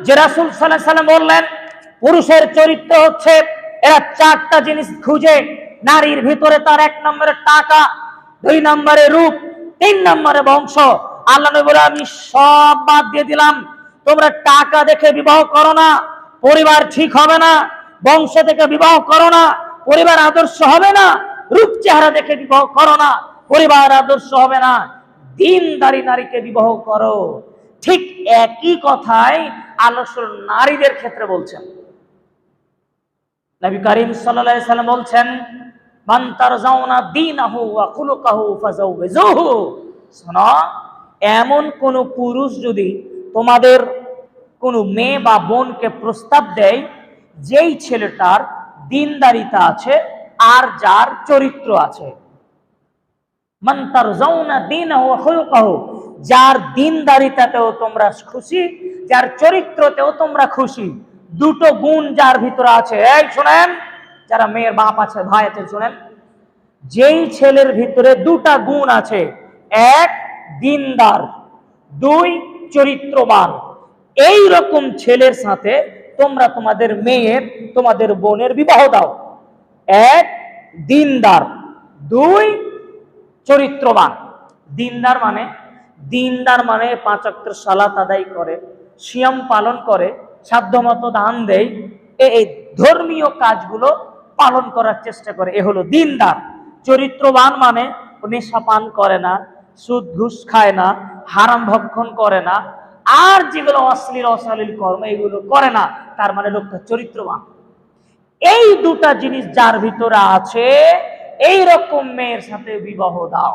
যে রাসূল সাল্লাল্লাহু আলাইহি ওয়াসাল্লাম বললেন পুরুষের চরিত্র হচ্ছে এরা চারটা জিনিস খুঁজে নারীর ভিতরে, তার 1 নম্বরে টাকা, 2 নম্বরে রূপ, 3 নম্বরে বংশ। আল্লাহ নবী বলে আমি সব বাদ দিয়ে দিলাম, তোমরা টাকা দেখে বিবাহ করো না, পরিবার ঠিক হবে না, বংশ দেখে বিবাহ করো না, পরিবার আদর্শ হবে না, রূপ চেহারা দেখে বিবাহ করো না, পরিবার আদর্শ হবে না, দ্বীনদারী নারীকে বিবাহ করো। ঠিক একই কথাই আল্লাহ নারীদের ক্ষেত্রে বলছেন। নবী করিম সাল্লাল্লাহু আলাইহি সাল্লাম বলছেন মান তারজাউনা দীনাহু ওয়া খুলুকাহু ফাজাওবিজুহু। শোনো, এমন কোন পুরুষ যদি তোমাদের কোন মেয়ে বা বোনকে প্রস্তাব দেয় যেই ছেলেটার দ্বীনদারিতা আছে আর যার চরিত্র আছে, মান তারজাউনা দীনাহু ওয়া খুলুকাহু, যার দ্বীনদারিতাতেও তোমরা খুশি, যার চরিত্রতেও তোমরা খুশি, দুটো গুণ যার ভিতরে আছে। এই শুনেন, যারা মেয়ের বাপ আছে, ভাই আছে, শুনেন, যেই ছেলের ভিতরে দুটা গুণ আছে, 1 দ্বীনদার, 2 চরিত্রবান, এই রকম ছেলের সাথে তোমরা তোমাদের মেয়ের, তোমাদের বোনের বিবাহ দাও। 1 দ্বীনদার, 2 চরিত্রবান। দ্বীনদার মানে 5 ওয়াক্ত সালাত আদায় করে, সিয়াম পালন করে, সাধ্যমতো দান দেয়, এই ধর্মীয় কাজগুলো পালন করার চেষ্টা করে, এ হলো দ্বীনদার। চরিত্রবান মানে নেশা পান করে না, সুদ ঘুষ খায় না, হারাম ভক্ষণ করে না, আর যেগুলো অশ্লীল কর্ম এগুলো করে না, তার মানে লোকটা চরিত্রবান। এই দুটা জিনিস যার ভিতরে আছে, এই রকম মেয়ের সাথে বিবাহ দাও।